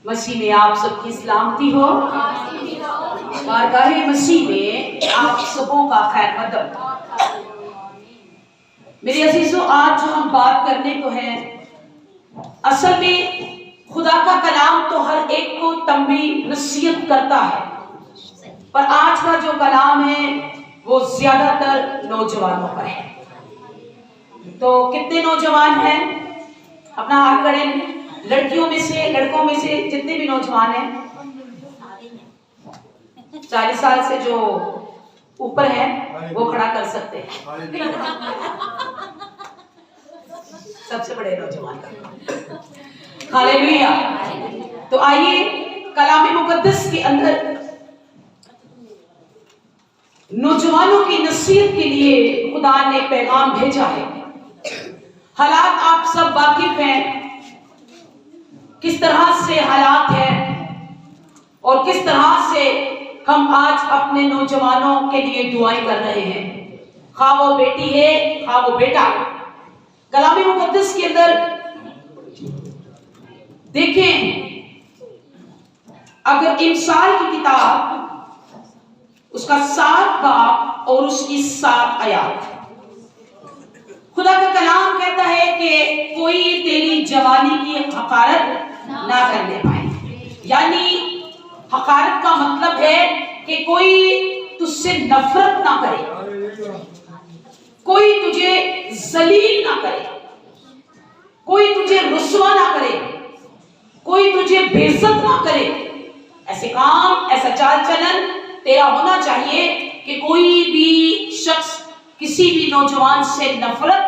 मसीह में आप सबकी सलामती हो। बारगाहे मसीह में आप सबों का खैर मकदम। मेरे अजीजों, आज जो हम बात करने को है, असल में खुदा का कलाम तो हर एक को तंबीह नसीहत करता है, पर आज का जो कलाम है वो ज्यादातर नौजवानों का है। तो कितने नौजवान हैं? अपना हाथ करें। लड़कियों में से, लड़कों में से जितने भी नौजवान हैं, 40 साल से जो ऊपर है वो खड़ा कर सकते हैं। सबसे बड़े नौजवान का हालेलुया। तो आइए कलाम मुकद्दस के अंदर नौजवानों की नसीहत के लिए खुदा ने पैगाम भेजा है। हालात आप सब वाकिफ हैं, किस तरह से हालात हैं और किस तरह से हम आज अपने नौजवानों के लिए दुआएं कर रहे हैं। खा वो बेटी है, खा वो बेटा। कलाम मुकद्दस के अंदर देखें, अगर इमसाल की किताब उसका 7 बाब और उसकी 7 आयत, खुदा का कलाम कहता है कि कोई तेरी जवानी की हकारत ना करने पाए। यानी हकारत का मतलब है कि कोई तुझसे नफरत ना करे, कोई तुझे जलील ना करे, कोई तुझे रुस्वा ना करे, कोई तुझे बेइज्जत ना करे। ऐसे काम, ऐसा चाल चलन तेरा होना चाहिए कि कोई भी शख्स किसी भी नौजवान से नफरत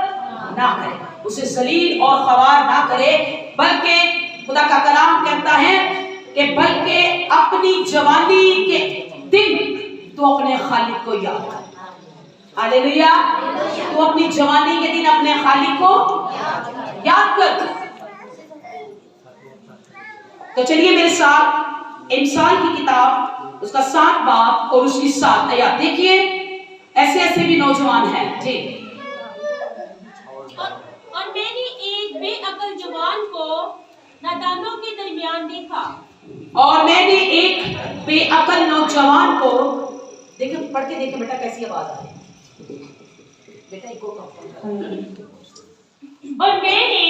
ना करे, उसे जलील और खवार ना करे, बल्कि खुदा का कलाम कहता है कि बल्कि अपनी जवानी के दिन तो अपने खालिक को याद कर। हालेलुया। तो अपनी जवानी के दिन अपने खालिक को याद कर। तो चलिए मेरे साथ इमसाल की किताब उसका 7 बाब और उसकी 7 आयत देखिए। ऐसे ऐसे भी नौजवान हैं जी। और मैंने एक बेअक्ल जवान को नादानों के दरमियान देखा। और मैंने एक बेअक्ल नौजवान को देखे। पढ़ के देखे बेटा कैसी आवाज आ रही है बेटा। और मैंने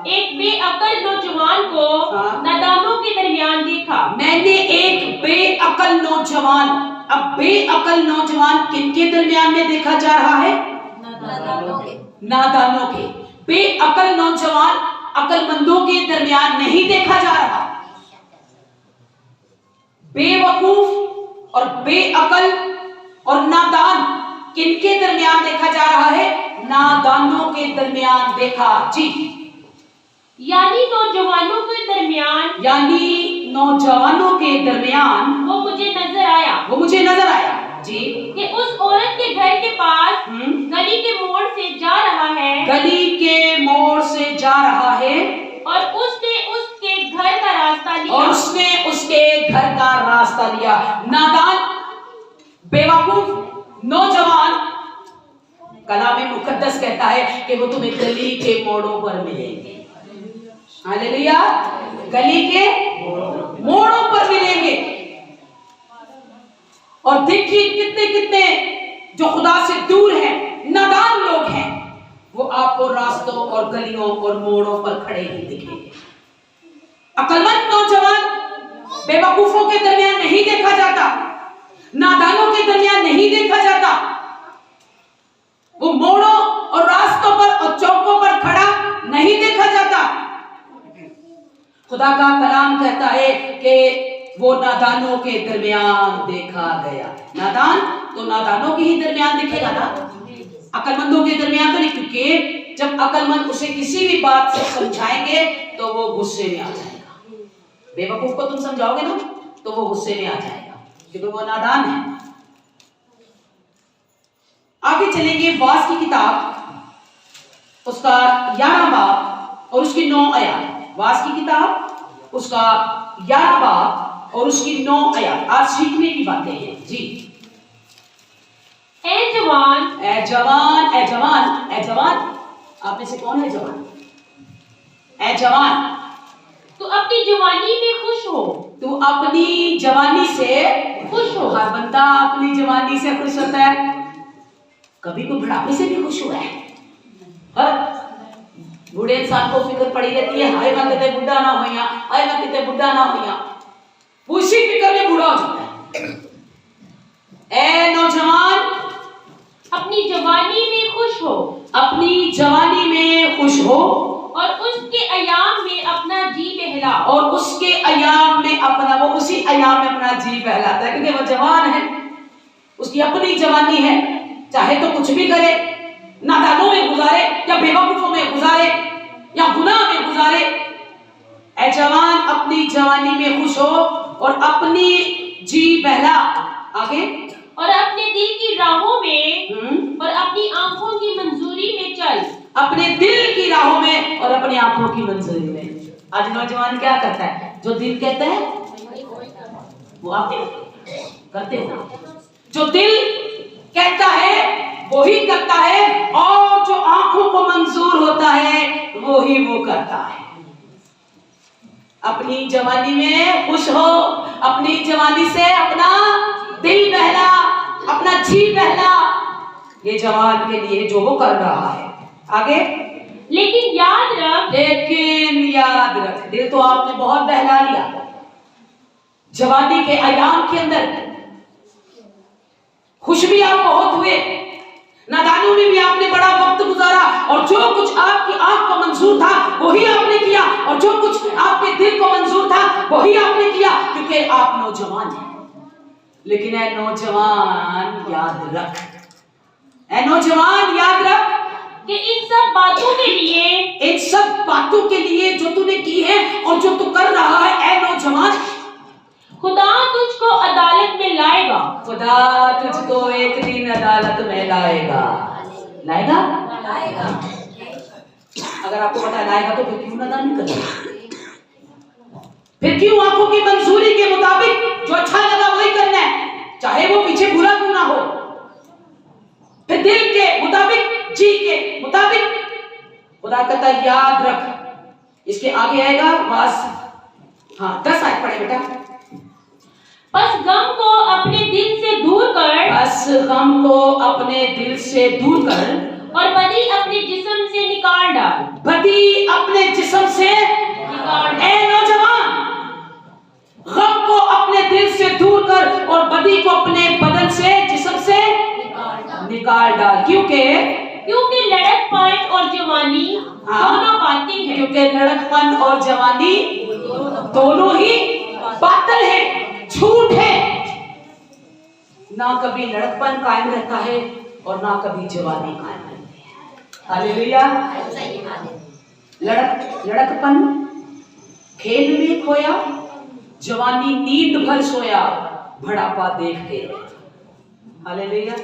एक बेअक्ल नौजवान को नादानों के दरमियान देखा। मैंने एक बेअक्ल नौजवान। अब बेअक्ल नौजवान किनके दरमियान में देखा जा रहा है? नादानों के। बेअक्ल नौजवान अक्लमंदों के दरमियान नहीं देखा जा रहा। बेवकूफ और बेअक्ल और नादान किनके दरमियान देखा जा रहा है? नादानों के दरमियान देखा जी। यानी नौजवानों के दरमियान, यानी नौजवानों के दरमियान वो मुझे नजर आया। वो मुझे नजर आया जी कि उस औरत के घर के पास गली के मोड़ से जा रहा है। गली के मोड़ से जा रहा है और उसने उसके घर का रास्ता लिया। और उसने उसके घर का रास्ता लिया। नादान, बेवकूफ नौजवान, कलाम मुकद्दस कहता है कि वो तुम्हें गली के मोड़ों पर मिलेंगे। हालेलुया। गली के मोड़ों पर मिलेंगे। और देखिए कितने कितने जो खुदा से दूर हैं, नादान लोग हैं, वो आपको रास्तों और गलियों और मोड़ों पर खड़े ही दिखेंगे। अक्लमंद नौजवान बेवकूफों के दरमियान नहीं देखा जाता, नादानों के दरमियान नहीं देखा जाता। वो मोड़ों और रास्तों पर और चौकों पर खड़ा नहीं देखा जाता। खुदा का कलाम कहता है कि वो नादानों के दरमियान देखा गया। नादान तो नादानों के ही दरमियान दिखेगा ना, अक्लमंदों के दरमियान तो नहीं, क्योंकि जब अक्लमंद उसे किसी भी बात से समझाएंगे तो वो गुस्से में आ जाएगा। बेवकूफ को तुम समझाओगे ना तो वो गुस्से में आ जाएगा, क्योंकि वो नादान है। आगे चलेंगे वास की किताब उसका 11 बाब और उसकी 9 आयत। वास की किताब उसका 11 बाब और उसकी 9 आयत। आज सीखने की बातें हैं जी। ए जवान, ए जवान, ए जवान, ए जवान, आप में से कौन है जवान? ए जवान, तू अपने अपनी जवानी में खुश हो। तू अपनी जवानी से खुश हो। हर बंदा अपनी जवानी से खुश होता है, कभी कोई बुढ़ापे से भी खुश हुआ है? बूढ़े इंसान को फिक्र पड़ी रहती है, हाय मैं कितने बुढ़ा ना हो या, हाय मैं कितने बुढ़ा ना हो या, उसी फिक्र में बूढ़ा हो जाता है। ए नौजवान, अपनी जवानी में खुश हो, अपनी जवानी में खुश हो, और उसके अयाम में अपना जी बहला। और उसके अयाम में अपना, वो उसी अयाम में अपना जी बहलाता है, क्योंकि वो जवान है, उसकी अपनी जवानी है, चाहे तो कुछ भी करे, नादानों में गुजारे या बेवकूफों में गुजारे या गुनाह में गुजारे। ऐ जवान, अपनी जवानी में खुश हो और अपनी जी बहला। आगे, और अपने दिल की राहों में और अपनी आंखों की मंजूरी में चल। अपने दिल की राहों में और अपनी आंखों की मंजूरी में। आज नौजवान क्या करता है? जो दिल कहता है वो आप करते हो, जो दिल कहता है वो ही करता है, और जो आंखों को मंजूर होता है वो ही वो करता है। अपनी जवानी में खुश हो, अपनी जवानी से अपना दिल बहला, अपना जी बहला, ये जवान के लिए जो वो कर रहा है। आगे, लेकिन याद रख, दिल तो आपने बहुत बहला लिया जवानी के अयाम के अंदर, खुश भी आप बहुत हुए, नादानों में भी आपने बड़ा वक्त गुजारा, और जो कुछ आपकी आंख को मंजूर था वही आपने किया, और जो कुछ आपके दिल को मंजूर था वही आपने किया, क्योंकि आप नौजवान हैं। लेकिन ऐ नौजवान याद रख, ऐ नौजवान याद रख कि इन सब बातों के लिए, इन सब बातों के लिए जो तूने की है और जो तू कर रहा है, ऐ नौजवान, खुदा तुझको अदालत में लाएगा। खुदा तुझको एक दिन अदालत में लाएगा। लाएगा? अगर आपको पता है लाएगा तो फिर क्यों नादानी कर रहे हैं? फिर क्यों आंखों की मंजूरी के मुताबिक जो अच्छा लगा वही करना है, चाहे वो पीछे बुरा क्यों ना हो? फिर दिल के मुताबिक, जी के मुताबिक। खुदा कहता याद रख। इसके आगे आएगा बस, हाँ 10 आयत पढ़े बेटा। बस गम को अपने दिल से दूर कर, बस गम को अपने दिल से दूर कर, और बदी अपने जिस्म से निकाल डाल। बदी अपने जिस्म से निकाल डाल। ए नौजवान, गम को अपने दिल से दूर कर और बदी को अपने बदन से, जिस्म से निकाल डाल। क्योंकि लड़कपन और जवानी दोनों बातें हैं। क्योंकि लड़कपन और जवानी दोनों ही बातिल है, झूठ है। ना कभी लड़कपन कायम रहता है और ना कभी जवानी कायम रहती है। हालेलुया। लड़कपन खेल में खोया, जवानी नींद भर सोया, बुढ़ापा देख के। हालेलुया।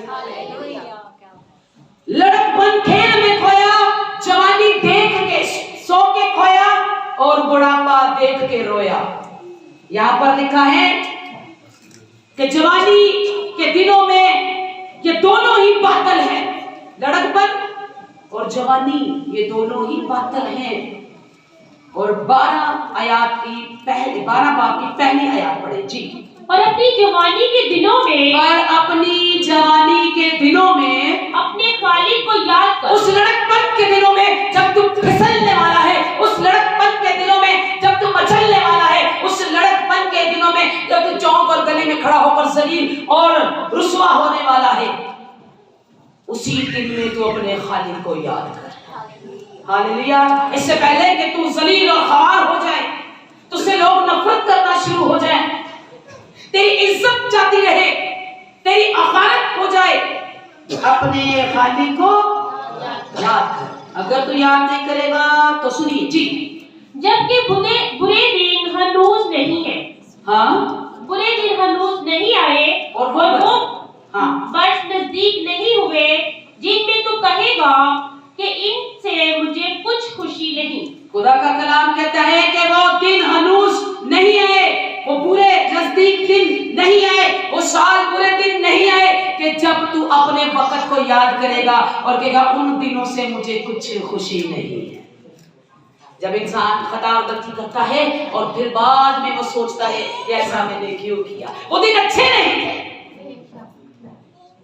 लड़कपन खेल में खोया, जवानी देख के सो के खोया, और बुढ़ापा देख के रोया। यहां पर लिखा है कि जवानी के दिनों में ये दोनों ही बातिल हैं, लड़कपन और जवानी ये दोनों ही बातिल हैं। और 12 बाब की पहली आयत पढ़े जी। और अपनी जवानी के दिनों में, और अपनी जवानी के दिनों में अपने खालिक को याद कर। उस लड़कपन के दिनों में जब तू फिसलने वाला है, उस लड़कपन के दिनों में जब तू मचलने वाला है, उस लड़कपन के दिनों में जब तू चौक और गली में खड़ा होकर जलील और रुसवा होने वाला है, उसी दिन में तू अपने खालिक को याद कर। हालेलुया। इससे पहले कि तू जलील और ख्वार हो जाए, तुझसे लोग नफरत करना शुरू हो जाए, तेरी इज्जत जाती रहे, तेरी अखारत हो जाए, अपने खालिक को याद कर। अगर तू याद नहीं करेगा तो सुनिए जी। जबकि बुरे दिन हनूज नहीं है। हाँ, बुरे दिन हनूज नहीं आए, और वो वर्ष नजदीक नहीं हुए जिनमें तू कहेगा कि इनसे मुझे कुछ खुशी नहीं। खुदा का कलाम कहता है कि वो दिन हनूज नहीं आए, वो बुरे नजदीक दिन नहीं आए, वो साल बुरे दिन नहीं आए, कि जब तू अपने वक्त को याद करेगा और कहेगा उन दिनों से मुझे कुछ खुशी नहीं है। जब इंसान खता और गलती करता है और फिर बाद में वो सोचता है कि ऐसा मैंने क्यों किया। वो दिन अच्छे नहीं थे,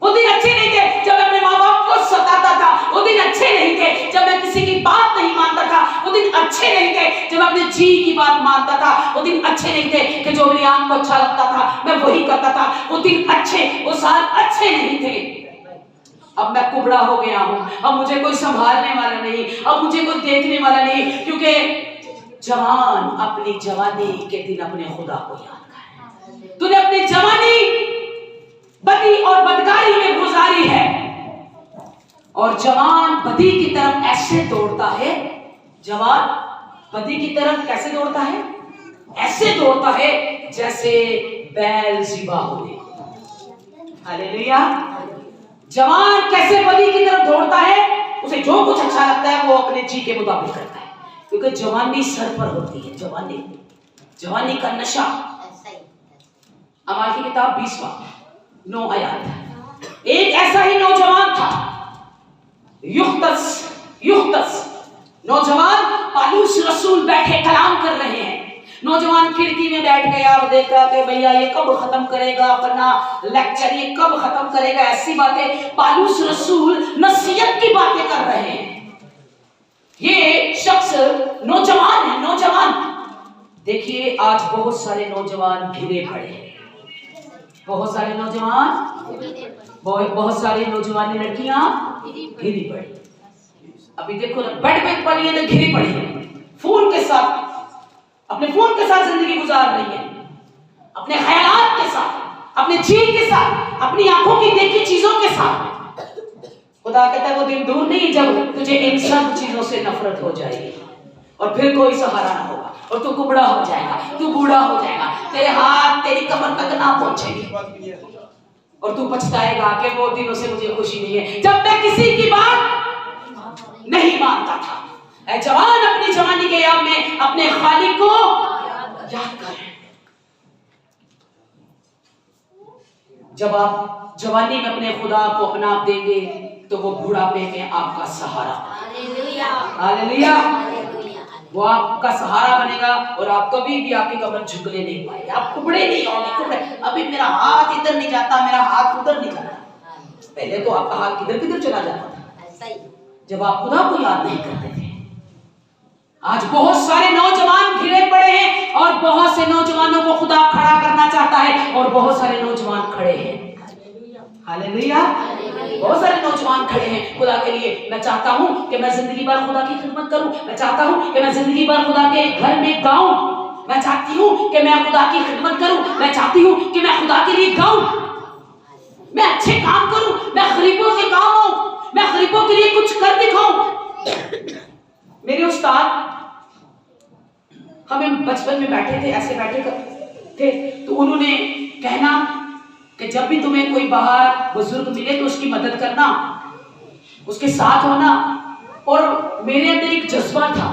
वो दिन अच्छे नहीं थे जब मैं अपने माँ बाप को सताता था, वो दिन अच्छे नहीं थे जब मैं किसी की बात नहीं मानता था, वो दिन अच्छे नहीं थे जब मैं अपने जी की बात मानता था, वो दिन अच्छे नहीं थे कि जो मेरी आंख को अच्छा लगता था मैं वही करता था, वो दिन अच्छे, वो साल अच्छे नहीं थे। अब मैं कुबड़ा हो गया हूं, अब मुझे कोई संभालने वाला नहीं, अब मुझे कोई देखने वाला नहीं, क्योंकि जवान अपनी जवानी के दिन अपने खुदा को याद कर। तूने अपनी जवानी बदी और बदकारी में गुजारी है, और जवान बदी की तरफ ऐसे दौड़ता है, जवान बदी की तरफ कैसे दौड़ता है? ऐसे दौड़ता है जैसे बैल ज़िबा होने। हालेलुया। जवान कैसे बदी की तरफ दौड़ता है? उसे जो कुछ अच्छा लगता है वो अपने जी के मुताबिक करता है, क्योंकि जवानी सर पर होती है। जवानी का नशा। अमाल की किताब 20वां 9 आयत। एक ऐसा ही नौजवान था, युख्तस नौजवान, पालूस रसूल बैठे कलाम कर रहे हैं। नौजवान खिड़की में बैठ गया और देख रहा कि भैया ये कब खत्म करेगा अपना लेक्चर, ये कब खत्म करेगा, ऐसी बातें। पालूस रसूल नसीहत की बातें कर रहे हैं। ये शख्स नौजवान है, नौजवान। देखिए आज बहुत सारे नौजवान घिरे पड़े हैं, बहुत सारे नौजवान, बहुत सारी नौजवान लड़कियां घिरी पड़ी। अभी देखो ना, बेड पे पड़ी है तो घिरी पड़ी है, फोन के साथ, अपने फोन के साथ जिंदगी गुजार रही है, अपने ख्यालात के साथ, अपने जी के साथ, अपनी आंखों की देखी चीजों के साथ। खुदा कहता है वो दिन दूर नहीं जब तुझे इन सब चीजों से नफरत हो जाएगी और फिर कोई सहारा ना होगा और तू कुबड़ा हो जाएगा, तू बूढ़ा हो जाएगा, तेरे हाथ तेरी कमर तक ना पहुंचेंगे और तू पछताएगा कि वो दिनों से मुझे खुशी नहीं है जब मैं किसी की बात नहीं मानता था। ऐ जवान, अपनी जवानी के याद में अपने खालिक को याद कर। जब आप जवानी में अपने खुदा को अपना देंगे तो वो बुढ़ापे में आपका सहारा। Hallelujah, hallelujah. वो आपका सहारा बनेगा और आप कभी भी आपकी कमर झुकने नहीं पाएंगे, आप कुबड़े नहीं होंगे। अभी मेरा हाथ इधर नहीं जाता, मेरा हाथ उधर नहीं जाता। पहले तो आपका हाथ किधर किधर चला जाता था जब आप खुदा को याद नहीं करते थे। आज बहुत सारे नौजवान घिरे पड़े हैं और बहुत से नौजवानों को खुदा खड़ा करना चाहता है और बहुत सारे नौजवान खड़े हैं। हालेलुया। बहुत सारे नौजवान खड़े हैं खुदा के लिए। मैं चाहता हूं कि मैं जिंदगी भर खुदा की खिदमत करूं, मैं चाहता हूं कि मैं जिंदगी भर खुदा के घर में गाऊं, मैं चाहती हूं कि मैं खुदा की खिदमत करूं, मैं चाहती हूं कि मैं खुदा के लिए गाऊं, मैं अच्छे काम करूं, मैं गरीबों के काम आऊं, मैं गरीबों के लिए कुछ कर दिखाऊं। मेरे उस्ताद, हमें बचपन में बैठे थे, ऐसे बैठे थे तो उन्होंने कहना कि जब भी तुम्हें कोई बाहर बुजुर्ग मिले तो उसकी मदद करना, उसके साथ होना। और मेरे अंदर एक जज्बा था,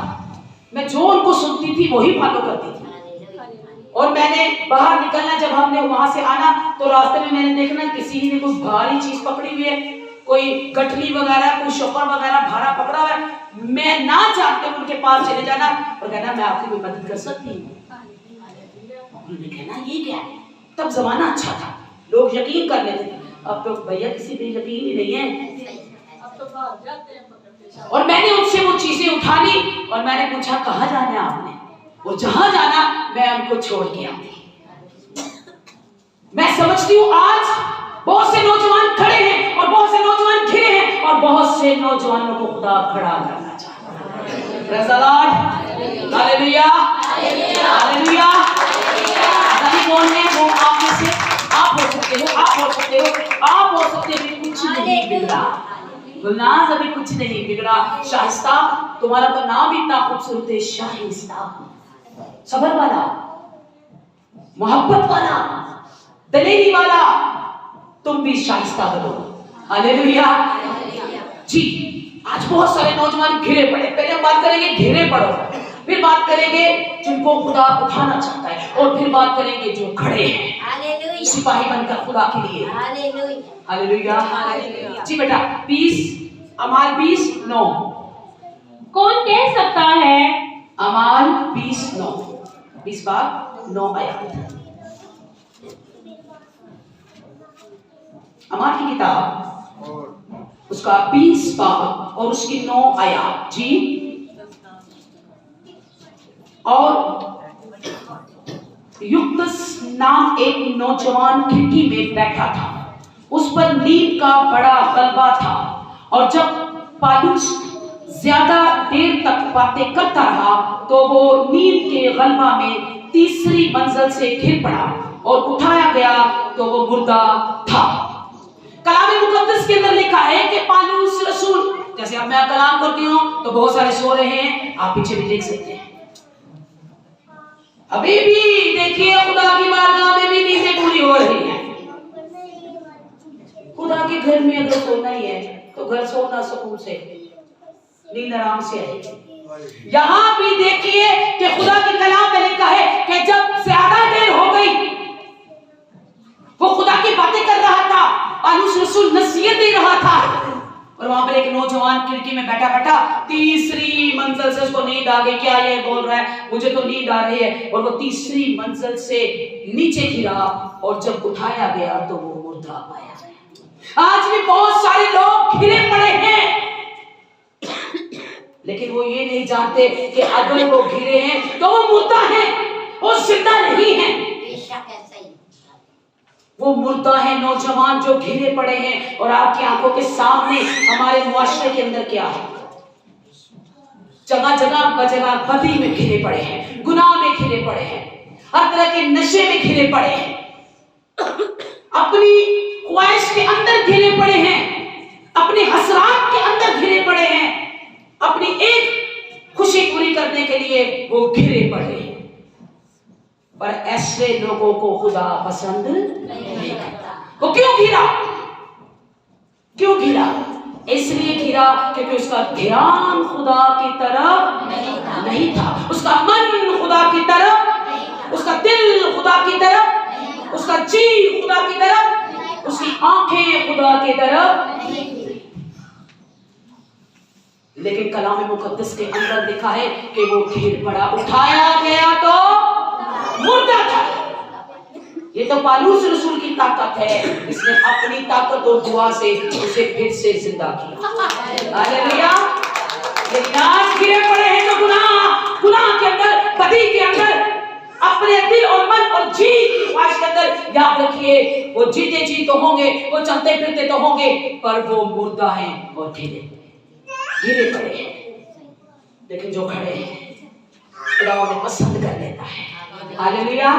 मैं जो उनको सुनती थी वही फॉलो करती थी। और मैंने बाहर निकलना, जब हमने वहां से आना तो रास्ते में मैंने देखना किसी ने कोई भारी चीज पकड़ी हुई है, कोई गठली वगैरह, कोई शोपर वगैरह भारा पकड़ा हुआ है, मैं ना जानते उनके पास चले जाना और कहना मैं आपकी कोई मदद कर सकती हूँ। उन्होंने कहना ये क्या है। तब जमाना अच्छा था, लोग यकीन कर लेते थे। अब तो भैया किसी पे यकीन ही नहीं है, अब तो भाग जाते हैं। और मैंने उनसे वो चीजें उठा ली और मैंने पूछा कहाँ जाना है आपने, और जहां जाना मैं उनको छोड़ के आती। मैं समझती हूँ आज बहुत से नौजवान खड़े हैं और बहुत से नौजवान घिरे हैं और बहुत से नौजवानों को खुदा खड़ा करना चाहता है। Praise the Lord, hallelujah, hallelujah. कौन है वो? आप में से आप हो सकते हो, आप हो सकते हो, आप हो सकते हो। कुछ नहीं बिगड़ा, गुलनाज अभी कुछ नहीं बिगड़ा। शाइस्ता, तुम्हारा तो नाम इतना खूबसूरत है, शाइस्ता, सबर वाला, मोहब्बत वाला, दलेरी वाला, तुम भी शाइस्ता बनो। हालेलुया जी। आज बहुत सारे नौजवान घिरे पड़े। पहले हम बात करेंगे घिरे पड़ो, फिर बात करेंगे जिनको खुदा उठाना चाहता है, और फिर बात करेंगे जो खड़े हैं सिपाही बनकर खुदा के लिए। हालेलुया, हालेलुया जी। बेटा 20 अमाल 20:9। कौन कह सकता है अमाल 20 बाब 9 आयत। अमाल की किताब उसका 20 बाब और उसकी 9 आयत जी। और युक्तस नाम एक नौजवान खिड़की में बैठा था, उस पर नींद का बड़ा गलबा था, और जब पौलुस ज्यादा देर तक बातें करता रहा तो वो नींद के गलबा में तीसरी मंजिल से गिर पड़ा और उठाया गया तो वो मुर्दा था। कलाम मुकद्दस के अंदर लिखा है कि पौलुस रसूल, जैसे अब मैं कलाम करती हूँ तो बहुत सारे सो रहे हैं, आप पीछे भी देख सकते हैं। अभी भी देखिए खुदा की बारगाह में भी नींदें पूरी हो रही हैं। खुदा के घर में अगर सोना ही है तो घर सोना सुकून से, नींद आराम से आएगी। यहाँ भी देखिए कि खुदा के कलाम में लिखा है कि जब ज्यादा देर हो गई, वो खुदा की बातें कर रहा था, पौलुस रसूल नसीहत दे रहा था, और वहां पर एक नौजवान खिड़की में बैठा बैठा तीसरी मंजिल से उसको नींद आ गई। क्या ये बोल रहा है, मुझे तो नींद आ रही है, और वो तीसरी मंजिल से नीचे गिरा और जब उठाया गया तो वो मुर्दा पाया गया। आज भी बहुत सारे लोग घिरे पड़े हैं, लेकिन वो ये नहीं जानते कि अगर वो घिरे हैं तो वो मुर्दा है, वो जिंदा नहीं है। वो मुर्दा है, नौजवान जो घिरे पड़े हैं। और आपकी आंखों के सामने हमारे मुआशरे के अंदर क्या है, जगह जगह बजगह बदी में घिरे पड़े हैं, गुनाह में घिरे पड़े हैं, हर तरह के नशे में घिरे पड़े हैं, अपनी ख्वाहिश के अंदर घिरे पड़े हैं, अपने हसरात के अंदर घिरे पड़े हैं, अपनी एक खुशी पूरी करने के लिए वो घिरे पड़े हैं। पर ऐसे लोगों को खुदा पसंद नहीं करता। वो क्यों घिरा? क्यों घिरा? इसलिए घिरा क्योंकि उसका ध्यान खुदा की तरफ नहीं था, उसका मन खुदा की तरफ, उसका दिल खुदा की तरफ, उसका जी खुदा की तरफ, उसकी आंखें खुदा की तरफ। लेकिन कलाम मुकद्दस के अंदर लिखा है कि वो घिर पड़ा, उठाया गया तो मुर्दा था। ये तो पौलुस रसूल की ताकत है, इसने अपनी ताकत और दुआ से उसे फिर से जिंदा किया। हालेलुया। लेकिन आज गिरे पड़े हैं जो गुनाह के अंदर, बदी के अंदर, अपने दिल और मन और जी की ख्वाहिश के अंदर, याद रखिए वो जीते जी तो होंगे, वो चलते फिरते तो होंगे, पर वो मुर्दा हैं और गिरे पड़े हैं। लेकिन जो खड़े हैं खुदा उन्हें पसंद कर लेता है। हालेलुया।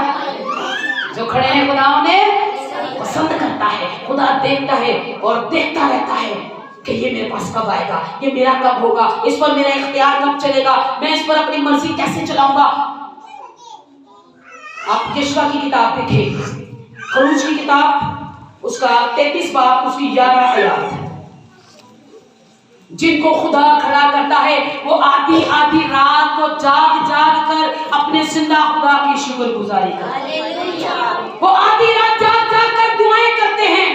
जो खड़े हैं खुदा उन्हें पसंद करता है। खुदा देखता है और देखता रहता है कि ये मेरे पास कब आएगा, ये मेरा कब होगा, इस पर मेरा इख्तियार कब चलेगा, मैं इस पर अपनी मर्जी कैसे चलाऊंगा। आप यशवा की किताब देखें, खरूज की किताब उसका 33 बाब उसकी 11 आयत। जिनको खुदा खड़ा करता है वो आधी आधी रात को जाग जाग कर अपने जिंदा खुदा की शुक्रगुजारी करते हैं। वो आधी रात जाग जाग कर दुआएं करते हैं।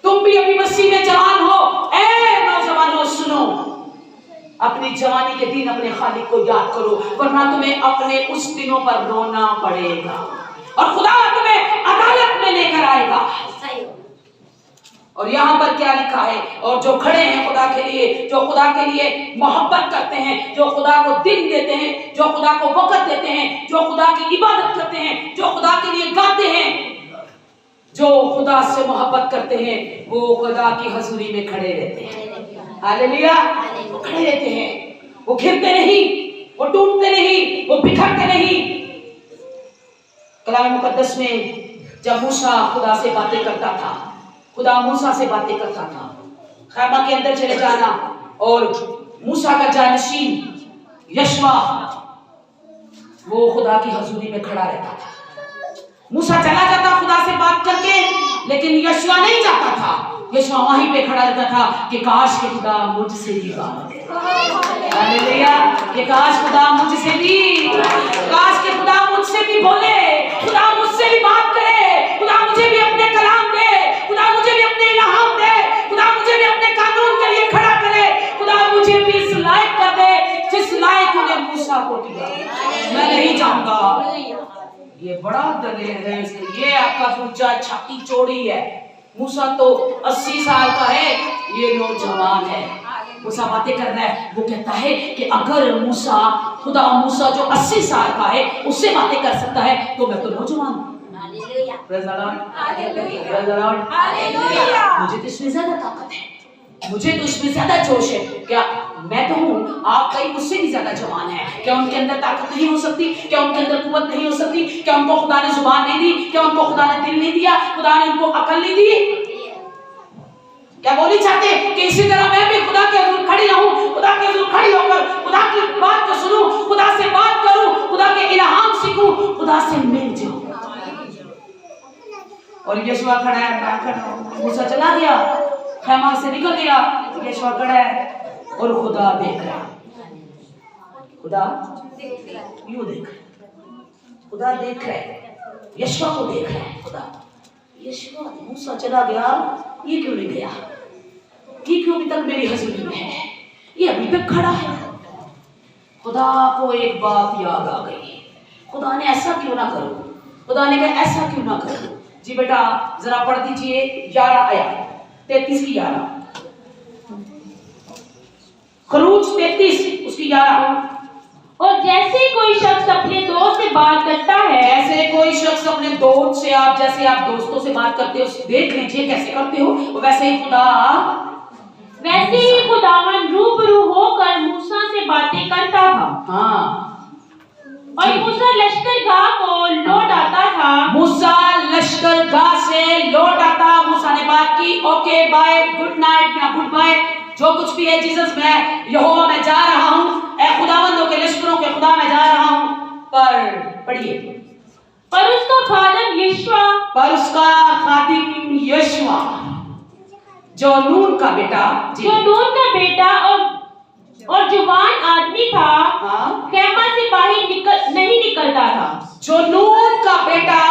तुम भी अभी मसीह में जवान हो, ऐ नौजवानों सुनो, अपनी जवानी के दिन अपने खालिक को याद करो, वरना तुम्हें अपने उस दिनों पर रोना पड़ेगा और खुदा तुम्हें अदालत में लेकर आएगा। और यहाँ पर क्या लिखा है, और जो खड़े हैं खुदा के लिए, जो खुदा के लिए मोहब्बत करते हैं, जो खुदा को दिन देते हैं, जो खुदा को वक़्त देते हैं, जो खुदा की इबादत करते हैं, जो खुदा के लिए गाते हैं, जो खुदा से मोहब्बत करते हैं, वो खुदा की हजूरी में खड़े रहते हैं। हालेलुया। वो खड़े रहते हैं, वो घिरते नहीं, वो टूटते नहीं, वो बिखरते नहीं। कलाम मुकद्दस में जब मूसा खुदा से बातें करता था, खुदा मूसा से बातें करता था, खैमा के अंदर चले जाना, और मूसा का जानशीन यशवा वो खुदा की हजूरी में खड़ा रहता था। मूसा चला जाता खुदा से बात करके, लेकिन यशवा नहीं जाता था। यशवा वहीं पे खड़ा रहता था कि काश के खुदा मुझसे भी बात करे। हालेलुया। कि काश खुदा मुझसे भी, काश के खुदा मुझसे भी बोले, खुदा मुझसे भी बात करे, खुदा मुझे भी अपने कलाम दे, खुदा मुझे भी अपने इल्हाम दे, खुदा मुझे भी अपने कानून के लिए खड़ा करे, खुदा मुझे भी इस लायक कर दे जिस लायक उन्हें आऊंगा। ये बड़ा दलेर है, ये आपका पूजा छाती चौड़ी है। मूसा तो 80 साल का है, ये नौजवान है। मूसा बातें कर रहा है, वो कहता है कि अगर खुदा मूसा जो 80 साल का है उससे बातें कर सकता है तो मैं तो नौजवान हूं। मुझे तो इसमें ज्यादा ताकत है, मुझे तो इसमें ज्यादा जोश है। क्या मैं तो हूँ, आप कहीं मुझसे भी ज्यादा जवान है। क्या उनके अंदर ताकत नहीं हो सकती? क्या उनके अंदर कुव्वत नहीं हो सकती? क्या उनको खुदा ने जुबान नहीं दी? क्या उनको खुदा ने दिल नहीं दिया? खुदा ने उनको अकल नहीं दी? क्या वो नहीं चाहते कि इसी तरह मैं भी खुदा के हज़ूर खड़ी रहूं, खुदा के हज़ूर खड़ी होकर खुदा की बात को सुनूं, खुदा से बात करूं, खुदा के इल्हाम सीखूं, खुदा से मिल जाऊं। और यीशु खड़ा है, मैं खड़ा हूं। मूसा चला गया, खैमा से निकल गया, यीशु खड़ा है और खुदा देख रहा है। खुदा यूं देख रहा है, खुदा देख रहा है, यीशु को देख रहा है। खुदा यीशु मूसा चला गया, ये क्यों नहीं गया? ये क्यों अभी तक मेरी हज़ूरी में है? ये अभी तक खड़ा है। खुदा को एक बात याद आ गई, खुदा ने ऐसा क्यों ना करो, खुदा ने कहा ऐसा क्यों ना करो। जी बेटा जरा पढ़ दीजिए 11 आयत 33 की 11, खरूज 33 उसकी 11। और जैसे कोई शख्स अपने दोस्त से बात करता है, जैसे कोई शख्स अपने दोस्त से, आप जैसे आप दोस्तों से बात करते हो, देख लीजिए कैसे करते हो, वैसे ही खुदावन रूबरू होकर मूसा से बातें करता था। हाँ, और मूसा लश्करगाह को लौट आता था। मूसा लश्करगाह से लौट आता। मूसा ने बात की, ओके बाय, गुड नाइट या गुड बाय, जो कुछ भी है जीसस, मैं यहोवा में जा रहा हूँ, ऐ खुदावंदों के लश्करों के खुदा मैं जा रहा हूँ। पर पढ़िए, पर उसका खादिम यशवा जो नून का बेटा और जवान आदमी था, हाँ? खेमा से बाहर नहीं निकलता था। जो नून का बेटा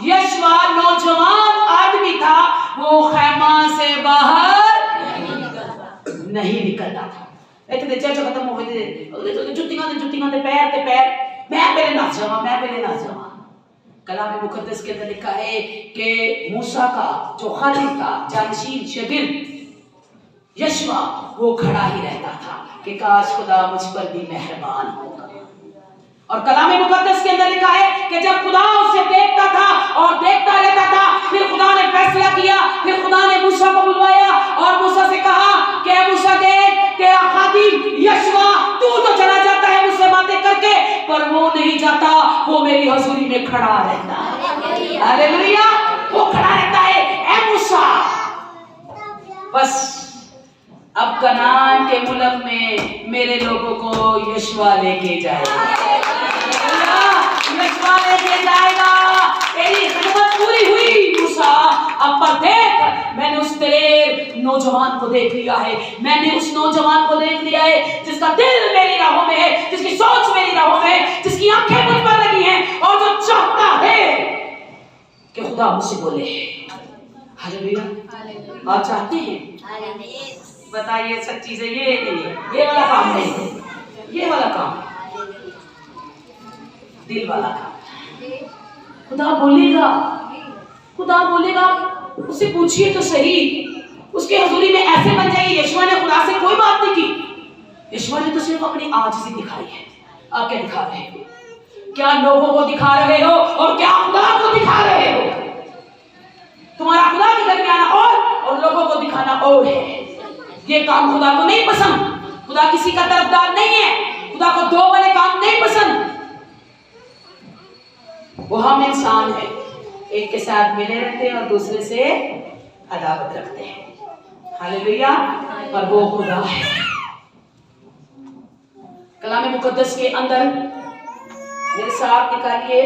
यशवा नौजवान आदमी था, वो खेमा से बाहर नहीं निकलता था। इतने चर्चा खत्म हो गई, जुत्तियां दे पैर, मैं पहले ना जावा। कलाम मुकद्दस के अंदर लिखा है कि मूसा का जो खादिम था, जानशीन शागिर्द यशवा, वो खड़ा ही रहता था कि काश खुदा मुझ पर भी मेहरबान होगा। और कलाम मुकद्दस के अंदर लिखा है कि जब खुदा उसे देखता था और देखता रहता था, फिर खुदा ने फैसला किया, फिर खुदा ने मूसा को बुलवाया और मूसा से कहा कि मूसा देख, तेरा खादिम यशवा, तू तो चला जाता है मुझसे बातें करके, पर वो नहीं जाता, वो मेरी हजूरी में खड़ा रहता है। हालेलुया, वो खड़ा रहता है। ऐ मूसा, बस अब कनान के मुल्क में मेरे लोगों को यशवा लेके जाएगा, यशवा लेके जाएगा। तेरी खिदमत पूरी हुई मूसा, अब पर देख, मैंने उस तेरे नौजवान को देख लिया है, मैंने उस नौजवान को देख लिया है जिसका दिल मेरी राहों में है, जिसकी सोच मेरी राहों में है, जिसकी आंखें मुझ पर लगी हैं और जो चाहता है कि खुदा मुझसे बोले। हालेलुया, आप चाहते हैं? बताइए सच्ची से, ये वाला काम नहीं है, ये वाला काम दिल वाला काम। खुदा बोलेगा, उससे पूछिए तो सही, उसके हजूरी में ऐसे बन जाइए। यशवा ने खुदा से कोई बात नहीं की, यशवा ने तो सिर्फ अपनी आजिज़ी दिखाई है। आप क्या दिखा रहे हो? क्या लोगों को दिखा रहे हो और क्या खुदा को दिखा रहे हो? तुम्हारा खुदा के घर में आना और लोगों को दिखाना और है। ये काम खुदा को नहीं पसंद। खुदा किसी का तरफदार नहीं है, खुदा को दो वाले काम नहीं पसंद। वो हम इंसान है, एक के साथ मिले रहते हैं और दूसरे से अदावत रखते हैं। हालेलुया, पर वो खुदा है। कलाम मुकद्दस के अंदर मेरे साथ निकालिए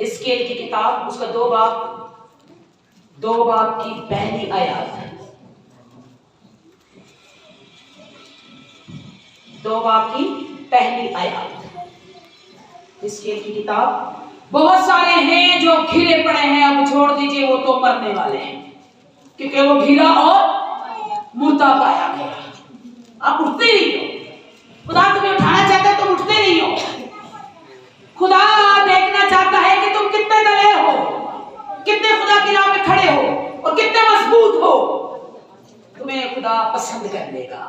हिस्कियल की किताब, उसका 2 बाब की पहली आयत, 2 बाब की पहली आयत, हिस्कियल की किताब। बहुत सारे हैं जो घिरे पड़े हैं, अब छोड़ दीजिए, वो तो मरने वाले हैं क्योंकि वो घिरा और मुर्दा पाया गया। आप उठते नहीं हो, खुदा तुम्हें उठाना चाहता है, तुम उठते नहीं हो। खुदा कितने खुदा की राह में खड़े हो और कितने मजबूत हो, तुम्हें खुदा पसंद कर लेगा।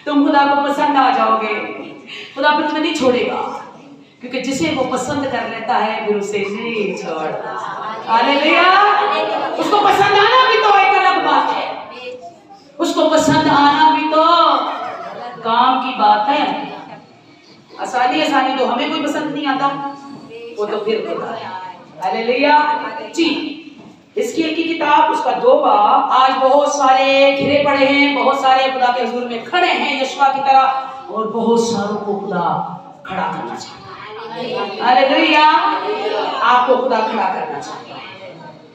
तुम खुदा को पसंद आ जाओगे, खुदा फिर तुम्हें नहीं छोड़ेगा, क्योंकि जिसे वो पसंद कर लेता है फिर उसे नहीं छोड़ता। हालेलुया। उसको पसंद आना भी तो एक अलग बात है, उसको पसंद आना भी तो काम की बात है। आसानी तो हमें कोई पसंद नहीं आता, वो तो फिर खुदा है। हालेलुया जी। हिजकिय्याह की किताब उसका 2 बाब। आज बहुत सारे घिरे पड़े हैं, बहुत सारे खुदा के हुजूर में खड़े हैं यशवा की तरह, और बहुत सारों को खुदा खड़ा करना चाहता है। हालेलुया। आपको खुदा खड़ा करना चाहता है।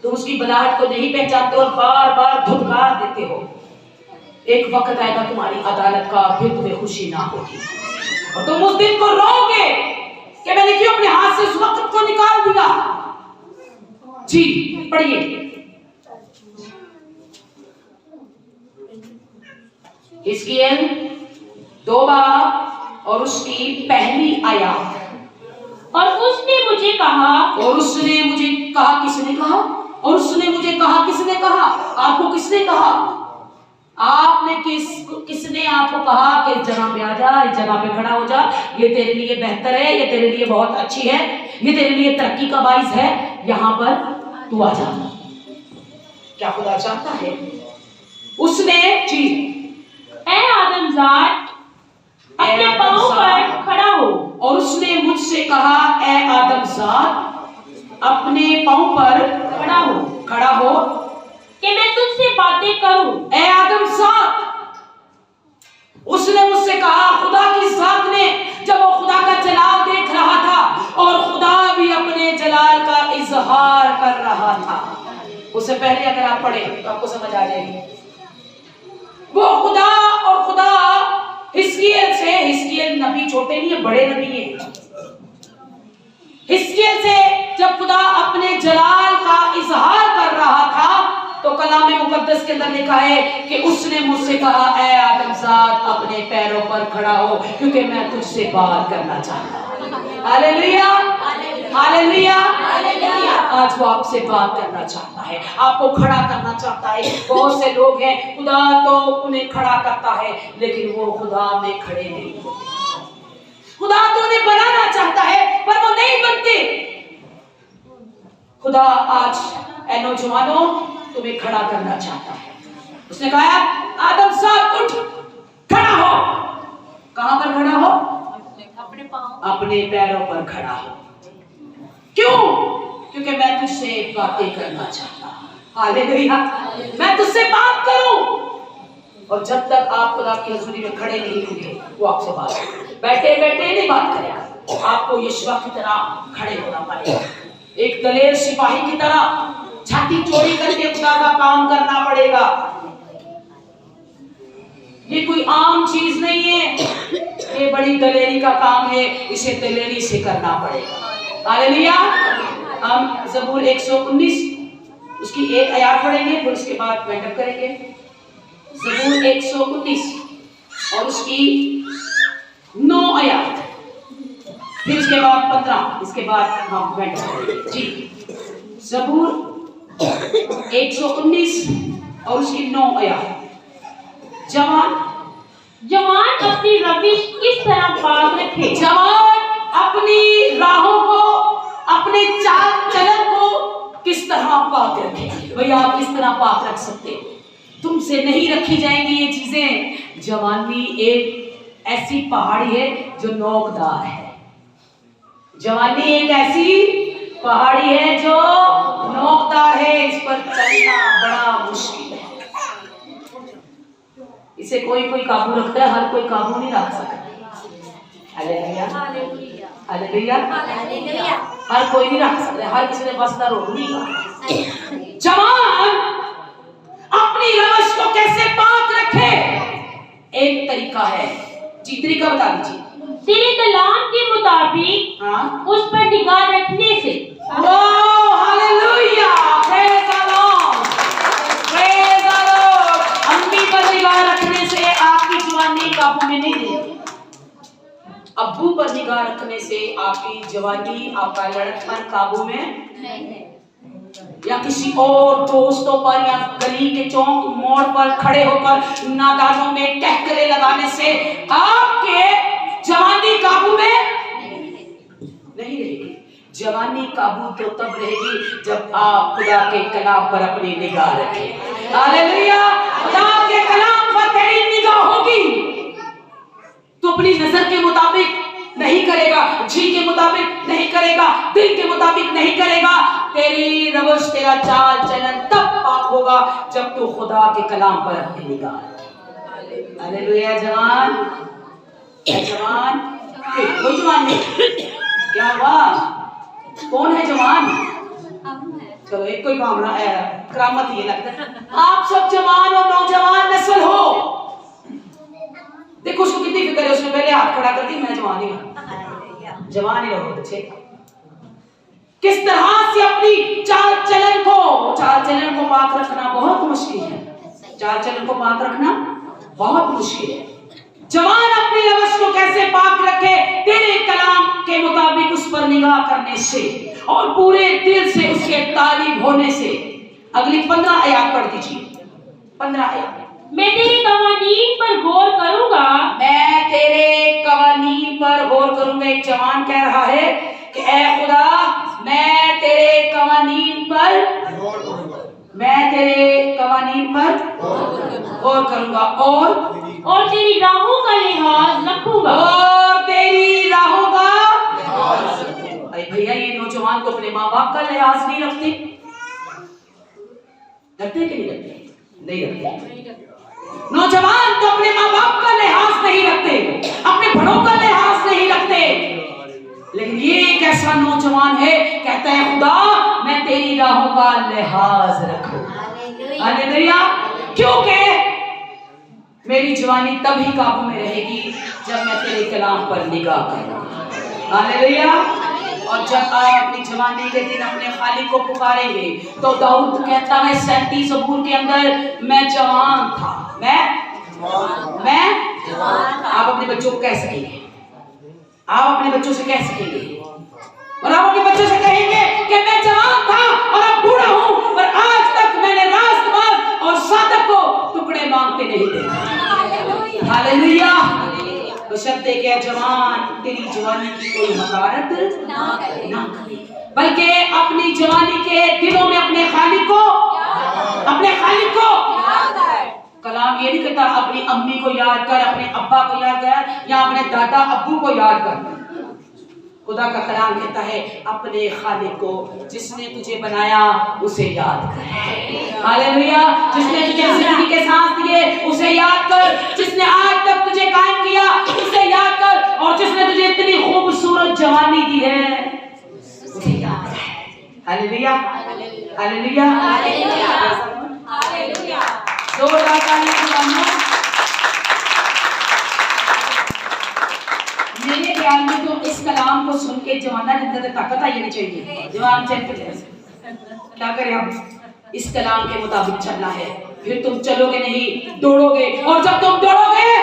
तुम उसकी बनाहट को नहीं पहचानते और बार बार धुतकार देते हो। एक वक्त आएगा तुम्हारी अदालत का, फिर तुम्हें खुशी ना होगी और तुम उस दिन को रोओगे कि मैंने क्यों अपने हाथ से उस वक्त को निकाल दिया। जी पढ़िए। हिजकिय्याह 2 बाब और उसकी पहली आयत। और उसने मुझे कहा, और उसने मुझे कहा, किसने कहा? और उसने मुझे कहा, किसने कहा? आपको किसने कहा? आपने किसने आपको कहा कि इस जगह पे आ जा, इस जगह पे खड़ा हो जा, ये तेरे लिए बेहतर है, ये तेरे लिए बहुत अच्छी है, ये तेरे लिए तरक्की का बाइस है, यहाँ पर तू आ जा। क्या खुदा चाहता है? उसने जी, ऐ आदमजाद अपने पांव पर खड़ा हो। और उसने मुझसे कहा, ऐ आदमजाद अपने पांव पर खड़ा हो कि मैं तुझसे बातें करूं। ऐ आदमजाद, उसने मुझसे कहा, खुदा की जात ने जब वो खुदा का जलाल देख रहा था और खुदा भी अपने जलाल का इजहार कर रहा था। उससे पहले अगर आप पढ़े तो आपको समझ आ जाएगी। वो खुदा और खुदा हिजकिय्याह नबी छोटे नहीं है, बड़े नबी है। हिजकिय्याह से जब खुदा अपने जलाल का इजहार कर रहा था तो कलाम मुकद्दस के अंदर लिखा है कि उसने मुझसे कहा, ऐ आदमजाद अपने पैरों पर खड़ा हो, क्योंकि मैं तुझसे बात करना चाहता हूं। Hallelujah, hallelujah, hallelujah. आज वो आपसे बात करना चाहता है, आपको खड़ा करना चाहता है। बहुत से लोग हैं, खुदा तो उन्हें खड़ा करता है लेकिन वो खुदा में खड़े नहीं होते। खुदा तो उन्हें बनाना चाहता है पर वो नहीं बनते। खुदा आज ऐ नौजवानों तुम्हें खड़ा करना चाहता है। उसने कहा, आदमजाद उठ, खड़ा हो। कहां पर खड़ा हो? अपने पैरों पर खड़ा हो। क्यों? क्योंकि मैं तुझसे बातें करना चाहता हूं। हालेलुया। मैं तुझसे बात करूं, और जब तक आप खुदा की हजूरी में खड़े नहीं होंगे वो आपसे बात करेगा। बैठे बैठे नहीं बात करेगा, आपको यशवा की तरह खड़े होना पड़ेगा। एक दलेर सिपाही की तरह छाती चौड़ी करके खुदा का काम करना पड़ेगा। ये कोई आम चीज नहीं है, ये बड़ी दलेरी का काम है, इसे दलेरी से करना पड़ेगा। हालेलुया। हम ज़बूर 119 उसकी 1 आयत पढ़ेंगे, फिर उसके बाद बैठक करेंगे। ज़बूर 119 और उसकी 9 आयत, फिर उसके बाद 15, इसके बाद हम बैठक करेंगे। जी, ज़बूर 119 और उसकी 9 आयत। जवान अपनी रविश किस तरह पाक रखे। जवान अपनी राहों को, अपने चाल चलन को किस तरह पाक रखे। भैया आप किस तरह पाक रख सकते हो? तुमसे नहीं रखी जाएंगी ये चीजें। जवानी एक ऐसी पहाड़ी है जो नोकदार है। जवानी एक ऐसी पहाड़ी है जो नोकदार है, इस पर चलना बड़ा मुश्किल है। इसे कोई कोई काबू रखता है, हर कोई काबू नहीं रख सकता। Hallelujah, hallelujah, hallelujah. हर कोई नहीं रख सकता, हर किसी ने बस ना रोक नहीं। जवान अपनी रवश को कैसे पाक रखे? एक तरीका है। जी, तरीका बता दीजिए। तेरे कलाम के मुताबिक उस पर निगाह रखने से। Hallelujah, praise the Lord, praise the Lord. अम्मी पर निगाह रखने से आपकी जवानी काबू में नहीं रहेगी। अब्बू पर निगाह रखने से आपकी जवानी, आपका लड़कपन काबू में या किसी और दोस्तों पर या गली के चौक मोड़ पर खड़े होकर नादानों में कहकरे लगाने से आपके जवानी काबू में नहीं रहेगी। जवानी काबू तो तब रहेगी जब आप खुदा के कलाम पर अपनी निगाह रखें। हालेलुया। खुदा के कलाम पर तेरी निगाह होगी तो अपनी नजर के मुताबिक नहीं करेगा, जी के मुताबिक नहीं करेगा, दिल के मुताबिक नहीं करेगा। तेरी रवश, तेरा चाल चलन तब पाक होगा जब तू खुदा के कलाम पर अपनी निगाह रखे। हालेलुया। जवान, जवान, कोई जवान नहीं? क्या हुआ? कौन है जवान? चलो एक कोई कामना है, करामत ये लगता है। आप सब जवान और नौजवान नस्ल हो। देखो उसको कितनी फिक्र है, उसने पहले हाथ खड़ा कर दी, मैं जवान ही हूं। जवान ही रहो बच्चे। किस तरह से अपनी चाल चलन को पाक रखना बहुत मुश्किल है। चाल चलन को पाक रखना बहुत मुश्किल है। जवान अपनी रवश को कैसे पाक रखे? तेरे कलाम के मुताबिक उस पर निगाह करने से और पूरे दिल से उसके तालीब होने से। अगली 15 आयत पढ़ दीजिए। 15 आयत। मैं तेरे कवानीन पर गौर करूंगा। मैं तेरे कवानीन पर गौर करूंगा। एक जवान कह रहा है कि ऐ खुदा, मैं तेरे कवानीन पर गौर करूंगा, मैं तेरे कवानीन पर गौर करूंगा और तेरी राहों का लिहाज रखूंगा। और तेरी राहों का अरे भैया, ये नौजवान तो अपने माँ बाप का लिहाज नहीं रखते। रखते कि नहीं रखते? नहीं रखते। नौजवान तो अपने माँ बाप का लिहाज नहीं रखते, अपने बड़ों का लिहाज नहीं रखते। लेकिन ये एक ऐसा नौजवान है, कहता है खुदा, मैं तेरी राहों का लिहाज रखूं। हालेलुया। क्योंकि मेरी जवानी तभी काबू में रहेगी जब मैं तेरे कलाम पर निगाह करूंगा। हालेलुया। और जब आप अपनी जवानी के दिन अपने खालिक को पुकारेंगे तो दाऊद कहता है 37 ज़बूर के अंदर, मैं जवान था, मैं जवान था। आप अपने बच्चों को कह सकेंगे, आप अपने बच्चों से कह सकेंगे और आप अपने बच्चों से कहेंगे कि मैं जवान था और अब बूढ़ा हूं, पर आज तक मैंने रास्तबाज और साधक को टुकड़े मांगते नहीं देखा। हालेलुया। बशर्ते के जवान तेरी जवानी की कोई हकारत ना करे, बल्कि अपनी जवानी के दिनों में अपने खालिक को कलाम ये नहीं कहता अपनी अम्मी को याद कर, अपने अब्बा को याद कर या अपने दादा अब्बू को याद कर। खुदा का कलाम कहता है अपने खालिक को, जिसने तुझे बनाया उसे याद कर। हालेलुया। जिसने तुझे जिंदगी के सांस दिए उसे याद कर, जिसने आज तक तुझे कायम किया उसे याद कर, और जिसने तुझे इतनी खूबसूरत जवानी दी है उसे याद कर। हालेलुया। हालेलुया। हालेलुया। जोरदार ताली बजाओ। मेरे ख्याल में तो इस कलाम को सुन के जवाना के अंदर ताकत आई नहीं चाहिए। जवान चल पे क्या करें हम? इस कलाम के मुताबिक चलना है, फिर तुम चलोगे नहीं, दौड़ोगे, और जब तुम दौड़ोगे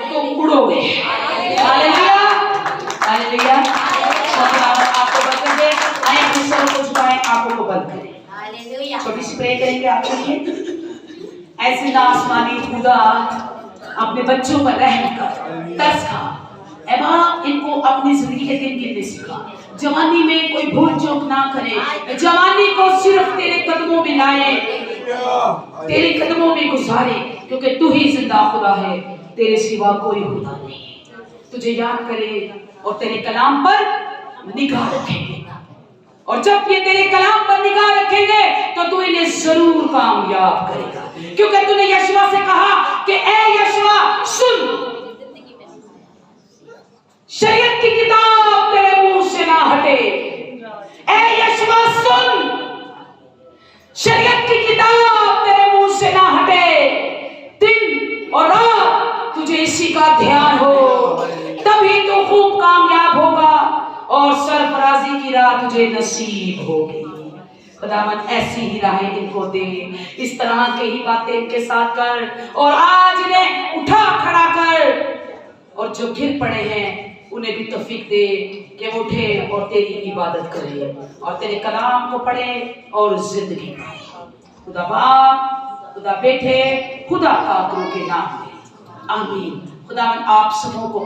तो उड़ोगे। हालेलुया। हालेलुया। आपको बरकत दे। आए अपने सर को झुकाएं, आंखों को बंद करें। हालेलुया। छोटी सी प्रे करेंगे आपके लिए। ऐसे ना आसमानी खुदा अपने बच्चों पर रहम कर, तरस खा। इनको अपनी जिंदगी के दिन गिनने सिखा। जवानी में कोई भूल चूक ना करे, जवानी को सिर्फ तेरे कदमों में लाए, तेरे कदमों में गुजारे, क्योंकि तू ही जिंदा खुदा है, तेरे सिवा कोई खुदा नहीं। तुझे याद करे और तेरे कलाम पर निगाह रखेंगे, और जब ये तेरे कलाम पर निगाह रखेंगे तो तू इन्हें जरूर कामयाब करेगा, क्योंकि तूने यशवा से कहा कि ए यशवा सुन, शरीयत की किताब तेरे मुंह से ना हटे। ए यशवा सुन, शरीयत की किताब तेरे मुंह से ना हटे। दिन और रात तुझे इसी का ध्यान हो, तभी तो खूब कामयाब होगा और सरफराजी की राह तुझे नसीब होगी। खुदावन ऐसी ही राहें इनको दे, इस तरह के ही बातें इनके साथ कर, और आज इन्हें उठा खड़ा कर, और जो गिर पड़े हैं उन्हें भी तौफीक दे कि वो उठे और तेरी इबादत करे और तेरे कलाम को पढ़े और जिंदगी पाए। खुदा बाप, खुदा बेटे, खुदा का के नाम में आमीन। खुदा आप सबों को